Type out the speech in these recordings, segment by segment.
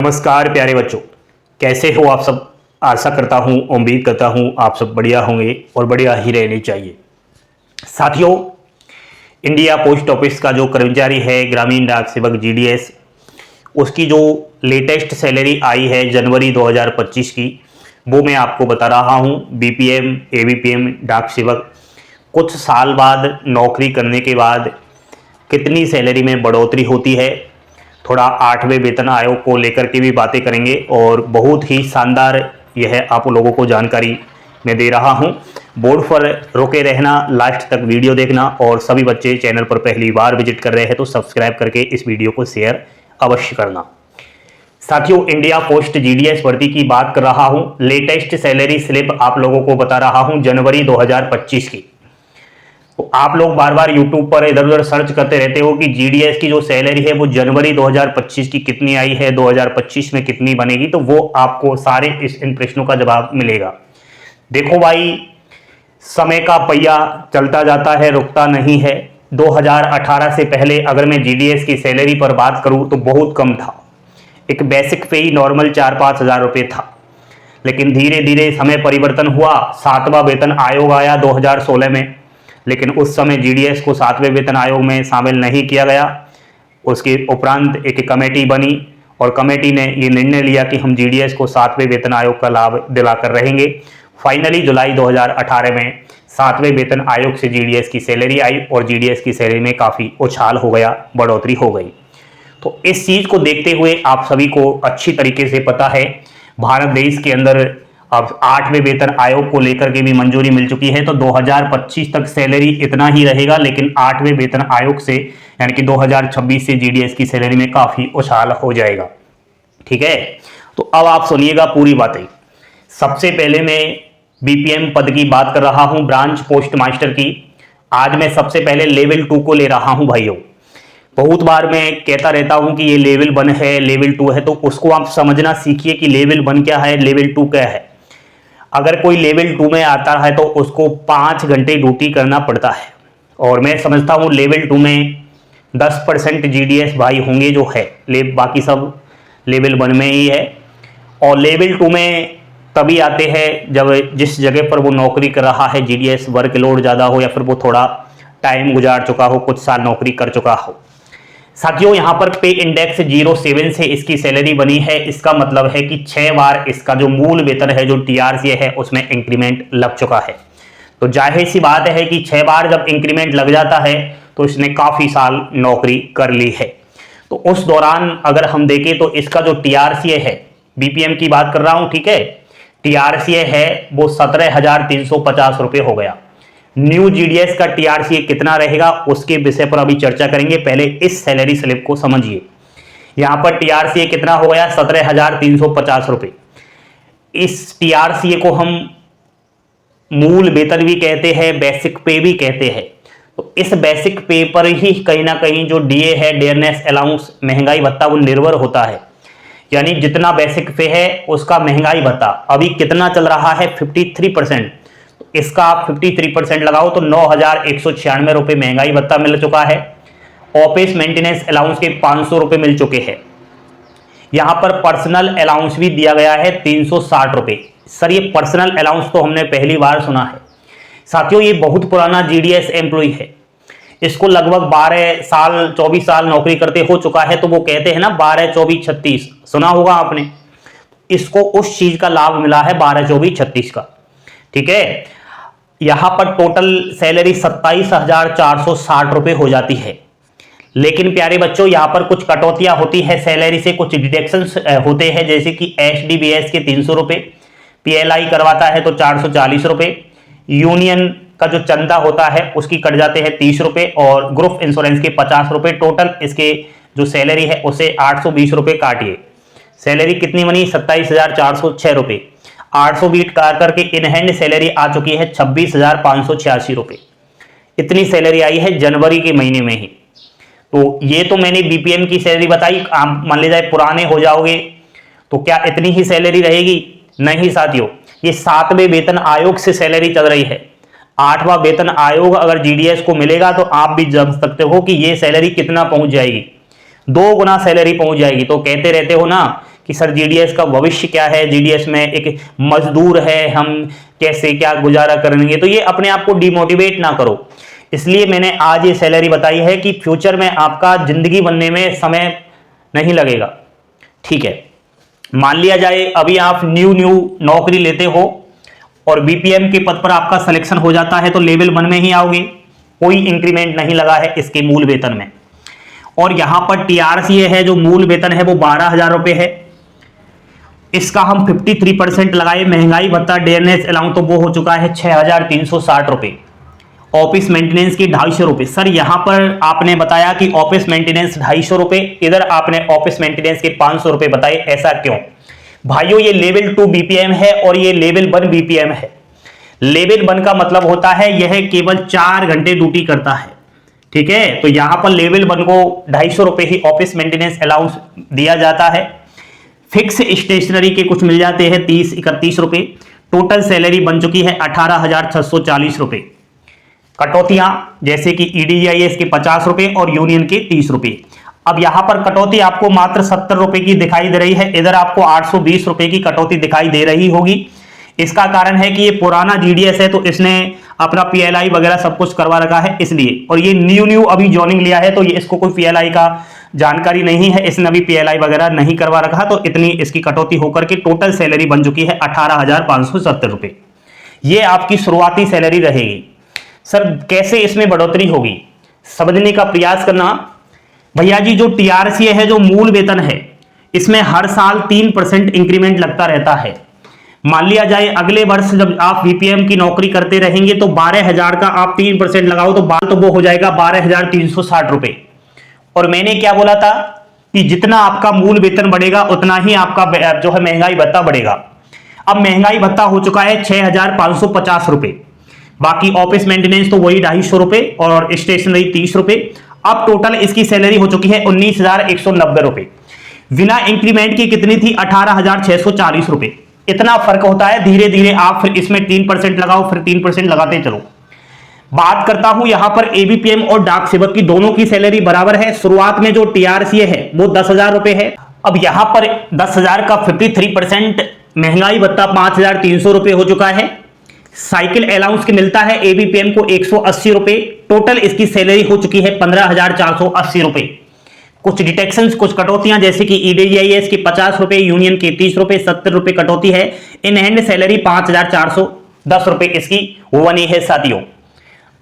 नमस्कार प्यारे बच्चों, कैसे हो आप सब। आशा करता हूँ, उम्मीद करता हूँ आप सब बढ़िया होंगे और बढ़िया ही रहने चाहिए। साथियों, इंडिया पोस्ट ऑफिस का जो कर्मचारी है, ग्रामीण डाक सेवक जीडीएस, उसकी जो लेटेस्ट सैलरी आई है जनवरी 2025 की, वो मैं आपको बता रहा हूँ। बीपीएम एबीपीएम डाक सेवक कुछ साल बाद नौकरी करने के बाद कितनी सैलरी में बढ़ोतरी होती है, थोड़ा 8वें वेतन आयोग को लेकर के भी बातें करेंगे और बहुत ही शानदार यह आप लोगों को जानकारी मैं दे रहा हूं। बोर्ड पर रुके रहना, लास्ट तक वीडियो देखना और सभी बच्चे चैनल पर पहली बार विजिट कर रहे हैं तो सब्सक्राइब करके इस वीडियो को शेयर अवश्य करना। साथियों, इंडिया पोस्ट जीडीएस भर्ती की बात कर रहा हूं। लेटेस्ट सैलरी स्लिप आप लोगों को बता रहा हूं जनवरी 2025 की। तो आप लोग बार बार यूट्यूब पर इधर उधर सर्च करते रहते हो कि जीडीएस की जो सैलरी है वो जनवरी 2025 की कितनी आई है, 2025 में कितनी बनेगी, तो वो आपको सारे इन प्रश्नों का जवाब मिलेगा। देखो भाई, समय का पहिया चलता जाता है, रुकता नहीं है। 2018 से पहले अगर मैं जीडीएस की सैलरी पर बात करूं तो बहुत कम था। एक बेसिक पे ही नॉर्मल 4-5 हज़ार रुपये था, लेकिन धीरे धीरे समय परिवर्तन हुआ। 7वां वेतन आयोग आया 2016 में, लेकिन उस समय जीडीएस को 7वें वेतन आयोग में शामिल नहीं किया गया। उसके उपरांत एक कमेटी बनी और कमेटी ने ये निर्णय लिया कि हम जीडीएस को 7वें वेतन आयोग का लाभ दिलाकर रहेंगे। फाइनली जुलाई 2018 में 7वें वेतन आयोग से जीडीएस की सैलरी आई और जीडीएस की सैलरी में काफ़ी उछाल हो गया, बढ़ोतरी हो गई। तो इस चीज़ को देखते हुए आप सभी को अच्छी तरीके से पता है, भारत देश के अंदर अब 8वें वेतन आयोग को लेकर के भी मंजूरी मिल चुकी है। तो 2025 तक सैलरी इतना ही रहेगा, लेकिन 8वें वेतन आयोग से यानी कि 2026 से जीडीएस की सैलरी में काफ़ी उछाल हो जाएगा। ठीक है, तो अब आप सुनिएगा पूरी बातें। सबसे पहले मैं बीपीएम पद की बात कर रहा हूं, ब्रांच पोस्ट मास्टर की। आज मैं सबसे पहले लेवल 2 को ले रहा हूं भाइयों। बहुत बार मैं कहता रहता हूं कि ये लेवल 1 है, लेवल 2 है, तो उसको आप समझना सीखिए कि लेवल 1 क्या है, लेवल 2 क्या है। अगर कोई लेवल 2 में आता है तो उसको 5 घंटे ड्यूटी करना पड़ता है, और मैं समझता हूँ लेवल 2 में 10% जीडीएस भाई होंगे जो है, बाकी सब लेवल 1 में ही है। और लेवल 2 में तभी आते हैं जब जिस जगह पर वो नौकरी कर रहा है जीडीएस वर्कलोड ज़्यादा हो या फिर वो थोड़ा टाइम गुजार चुका हो, कुछ साल नौकरी कर चुका हो। साथियों, यहाँ पर पे इंडेक्स 07 से इसकी सैलरी बनी है। इसका मतलब है कि 6 बार इसका जो मूल वेतन है, जो टीआरसी है, उसमें इंक्रीमेंट लग चुका है। तो जाहिर सी बात है कि 6 बार जब इंक्रीमेंट लग जाता है तो इसने काफ़ी साल नौकरी कर ली है। तो उस दौरान अगर हम देखें तो इसका जो टीआरसी है, बीपीएम की बात कर रहा हूँ, ठीक है, टीआरसी है वो 17,350 रुपये हो गया। न्यू जीडीएस का टीआरसी कितना रहेगा उसके विषय पर अभी चर्चा करेंगे। पहले इस सैलरी स्लिप को समझिए। यहां पर टीआरसी कितना हो गया, 17,350 रुपये। इस टीआरसी को हम मूल वेतन भी कहते हैं, बेसिक पे भी कहते हैं। तो इस बेसिक पे पर ही कहीं ना कहीं जो डीए है, डेयरनेस अलाउंस, महंगाई भत्ता, वो निर्भर होता है। यानी जितना बेसिक पे है उसका महंगाई भत्ता अभी कितना चल रहा है, 53%। इसका आप 53% लगाओ तो 9,196 रुपये महंगाई भत्ता मिल चुका है। ऑफिस मेंटेनेंस अलाउंस के 500 रुपये मिल चुके हैं। यहां पर पर्सनल अलाउंस भी दिया गया है 360 रुपये। सर, ये पर्सनल अलाउंस तो हमने पहली बार सुना है। साथियों, ये बहुत पुराना जीडीएस एम्प्लॉय है। इसको लगभग 12 साल 24 साल नौकरी करते हो चुका है। तो वो कहते हैं ना 12, 24, 36, सुना होगा आपने। इसको उस चीज का लाभ मिला है 12, 24, 36 का। ठीक है, यहां पर टोटल सैलरी 27,460 रुपये हो जाती है। लेकिन प्यारे बच्चों, यहां पर कुछ कटौतियां होती है सैलरी से, कुछ डिडक्शंस होते हैं, जैसे कि एचडीबीएस के 300 रुपये, पीएलआई करवाता है तो 440 रुपये, यूनियन का जो चंदा होता है उसकी कट जाते हैं 30 रुपये, और ग्रुप इंश्योरेंस के 50 रुपये। टोटल इसके जो सैलरी है उसे 820 रुपये काटिए। सैलरी कितनी बनी, 27,406 रुपये। 820 काट करके इन हैंड सैलरी आ चुकी है 26,586 रुपये। इतनी सैलरी आई है जनवरी के महीने में ही। तो ये तो मैंने बीपीएम की सैलरी बताई। आप मान लीजिए पुराने हो जाओगे तो क्या इतनी ही सैलरी रहेगी? नहीं साथियों, ये 7वें वेतन आयोग से सैलरी चल रही है। 8वां वेतन आयोग अगर जीडीएस को मिलेगा तो आप भी जान सकते हो कि ये सैलरी कितना पहुंच जाएगी, 2 गुना सैलरी पहुंच जाएगी। तो कहते रहते हो ना कि सर जीडीएस का भविष्य क्या है, जीडीएस में एक मजदूर है, हम कैसे क्या गुजारा करेंगे, तो ये अपने आप को डिमोटिवेट ना करो। इसलिए मैंने आज ये सैलरी बताई है कि फ्यूचर में आपका जिंदगी बनने में समय नहीं लगेगा। ठीक है, मान लिया जाए अभी आप न्यू नौकरी लेते हो और बीपीएम के पद पर आपका सिलेक्शन हो जाता है, तो लेवल 1 में ही आओगे, कोई इंक्रीमेंट नहीं लगा है इसके मूल वेतन में। और यहां पर टीआरसीए है, जो मूल वेतन है वो 12,000 रुपए है। इसका हम 53% लगाए महंगाई भत्ता डेयरनेस अलाउंस, तो वो हो चुका है 6,360 रुपए। ऑफिस मेंटेनेंस की 250 रुपए। सर यहां पर आपने बताया कि ऑफिस मेंटेनेंस 250 रुपए, इधर आपने ऑफिस मेंटेनेंस के 500 रुपए बताए, ऐसा क्यों? भाइयों ये लेवल 2 बीपीएम है और ये लेवल 1 बीपीएम है। लेवल 1 का मतलब होता है यह केवल 4 घंटे ड्यूटी करता है। ठीक है, तो यहां पर लेवल 1 को 250 रुपए ही ऑफिस मेंटेनेंस अलाउंस दिया जाता है। फिक्स स्टेशनरी के कुछ मिल जाते हैं 30-31 रुपए। टोटल सैलरी बन चुकी है 18,640 रुपए। कटौतियां जैसे कि ईडीआईएस के 50 रुपए और यूनियन के 30 रुपए। अब यहां पर कटौती आपको मात्र 70 रुपए की दिखाई दे रही है, इधर आपको 820 रुपए की कटौती दिखाई दे रही होगी। इसका कारण है कि ये पुराना जीडीएस है, तो इसने अपना पीएलआई वगैरह सब कुछ करवा रखा है इसलिए, और ये न्यू अभी ज्वाइनिंग लिया है, तो ये इसको कोई पीएलआई का जानकारी नहीं है, इसने अभी पीएलआई वगैरह नहीं करवा रखा, तो इतनी इसकी कटौती होकर के टोटल सैलरी बन चुकी है 18,570 रुपए। ये आपकी शुरुआती सैलरी रहेगी। सर कैसे इसमें बढ़ोतरी होगी, समझने का प्रयास करना। भैया जी जो टीआरसीए है, जो मूल वेतन है, इसमें हर साल 3% इंक्रीमेंट लगता रहता है। मान लिया जाए अगले वर्ष जब आप बीपीएम की नौकरी करते रहेंगे तो 12,000 का आप 3% लगाओ तो वो हो जाएगा 12,360 रुपए। और मैंने क्या बोला था कि जितना आपका मूल वेतन बढ़ेगा उतना ही आपका जो है महंगाई भत्ता बढ़ेगा। अब महंगाई भत्ता हो चुका है 6,550 रुपए। बाकी ऑफिस मेंटेनेंस तो वही 250 रुपए और स्टेशनरी 30 रुपए। अब टोटल इसकी सैलरी हो चुकी है 19,190 रुपए। बिना इंक्रीमेंट की कितनी थी? 18,640 रुपए। इतना फर्क होता है। धीरे धीरे आप फिर इसमें 3% लगाओ, फिर 3% लगाते चलो। बात करता हूं यहां पर एबीपीएम और डाक सेवक की, दोनों की सैलरी बराबर है। शुरुआत में जो टीआरसीए है वो 10,000 रुपए है। अब यहां पर 10,000 का 53% महंगाई भत्ता 5,300 रुपए हो चुका है। साइकिल अलाउंस की मिलता है एबीपीएम को 180 रुपए। टोटल इसकी सैलरी हो चुकी है 15,480 रुपए। कुछ डिटेक्शंस, कुछ कटौतियां जैसे कि ईडीआईएस की 50 रुपए, यूनियन के 30 रुपए, 70 रुपए कटौती है। इन हैंड सैलरी 5,410 रुपए इसकी बनी है साथियों।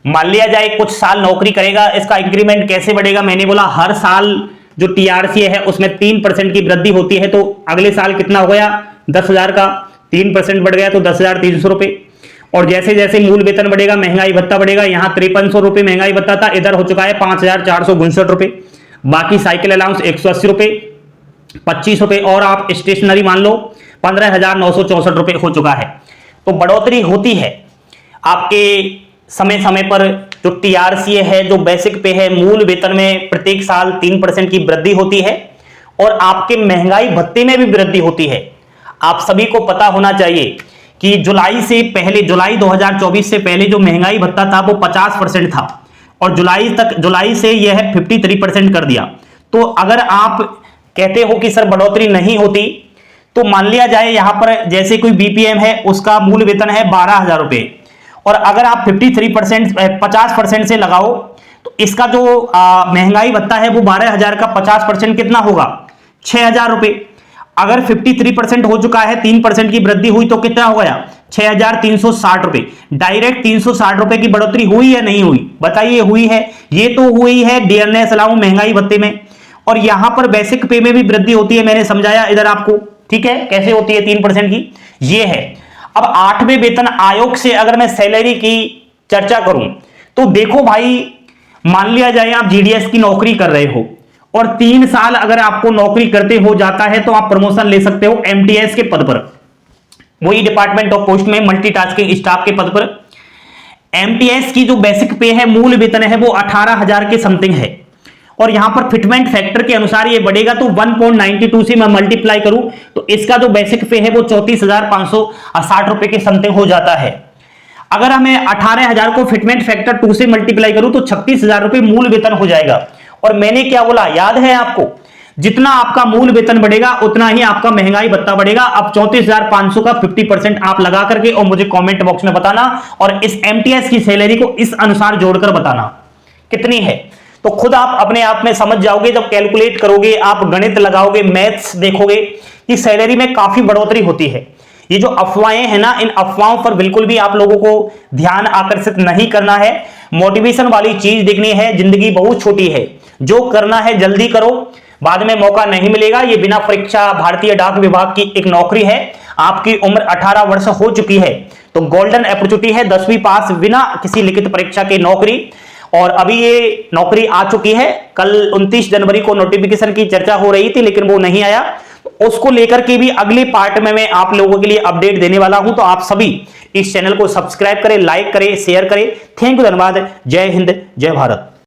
मान लिया जाए कुछ साल नौकरी करेगा, इसका इंक्रीमेंट कैसे बढ़ेगा? मैंने बोला हर साल जो टीआरसीए है उसमें 3% की वृद्धि होती है, तो अगले साल कितना हो गया? 10,000 का 3% बढ़ गया तो 10,300 रुपए। और जैसे जैसे मूल वेतन बढ़ेगा महंगाई भत्ता बढ़ेगा। यहां 5300 रुपए महंगाई भत्ता था, इधर हो चुका है 5,459 रुपए। बाकी साइकिल अलाउंस 180 रुपए, 25 रुपए और आप स्टेशनरी मान लो 15,964 रुपए हो चुका है। तो बढ़ोतरी होती है आपके समय समय पर। जो टीआरसीए है, जो बेसिक पे है, मूल वेतन में प्रत्येक साल 3% की वृद्धि होती है और आपके महंगाई भत्ते में भी वृद्धि होती है। आप सभी को पता होना चाहिए कि जुलाई से पहले, जुलाई 2024 से पहले जो महंगाई भत्ता था वो 50% था और जुलाई से यह 53% कर दिया। तो अगर आप कहते हो कि सर बढ़ोतरी नहीं होती, तो मान लिया जाए यहां पर जैसे कोई बीपीएम है, उसका मूल वेतन है 12,000 रुपए और अगर आप 50% से लगाओ तो इसका जो महंगाई भत्ता है वो 12,000 का 50% कितना होगा? 6,000 रुपए। अगर 53% हो चुका है, 3% की वृद्धि हुई तो कितना हो गया? 6,360 रुपए। डायरेक्ट 360 रुपए की बढ़ोतरी हुई या नहीं हुई? बताइए हुई है। ये तो हुई है डियरनेस अलाउंस महंगाई भत्ते में, और यहां पर बेसिक पे में भी वृद्धि होती है। मैंने समझाया इधर आपको, ठीक है, कैसे होती है 3% की, ये है। अब 8वें वेतन आयोग से अगर मैं सैलरी की चर्चा करूं तो देखो भाई, मान लिया जाए आप जीडीएस की नौकरी कर रहे हो और 3 साल अगर आपको नौकरी करते हो जाता है तो आप प्रमोशन ले सकते हो एमटीएस के पद पर, वही डिपार्टमेंट ऑफ पोस्ट में मल्टीटास्किंग स्टाफ के पद पर। एमटीएस की जो बेसिक पे है, मूल वेतन है, वो 18,000 के समथिंग है और यहां पर फिटमेंट फैक्टर के अनुसार ये बढ़ेगा। तो 1.92 से मैं मल्टीप्लाई करूं तो इसका जो बेसिक पे है वो 34,560 रुपए के समथिंग हो जाता है। अगर हमें 18,000 को फिटमेंट फैक्टर 2 से मल्टीप्लाई करूं तो 36,000 रुपए मूल वेतन हो जाएगा। और मैंने क्या बोला याद है आपको? जितना आपका मूल वेतन बढ़ेगा उतना ही आपका महंगाई भत्ता बढ़ेगा। अब 34,500 का 50% आप लगा करके और मुझे कमेंट बॉक्स में बताना, और इस एमटीएस की सैलरी को इस अनुसार जोड़कर बताना कितनी है। तो खुद आप अपने आप में समझ जाओगे, जब कैलकुलेट करोगे, आप गणित लगाओगे, मैथ्स देखोगे कि सैलरी में काफी बढ़ोतरी होती है। ये जो अफवाहें हैं ना, इन अफवाहों पर बिल्कुल भी आप लोगों को ध्यान आकर्षित नहीं करना है। मोटिवेशन वाली चीज देखनी है। जिंदगी बहुत छोटी है, जो करना है जल्दी करो, बाद में मौका नहीं मिलेगा। ये बिना परीक्षा भारतीय डाक विभाग की एक नौकरी है। आपकी उम्र 18 वर्ष हो चुकी है तो गोल्डन अपॉर्चुनिटी है, 10वीं पास बिना किसी लिखित परीक्षा के नौकरी। और अभी ये नौकरी आ चुकी है। कल 29 जनवरी को नोटिफिकेशन की चर्चा हो रही थी लेकिन वो नहीं आया। उसको लेकर के भी अगले पार्ट में मैं आप लोगों के लिए अपडेट देने वाला हूं। तो आप सभी इस चैनल को सब्सक्राइब करें, लाइक करें, शेयर करें। थैंक यू, धन्यवाद। जय हिंद, जय भारत।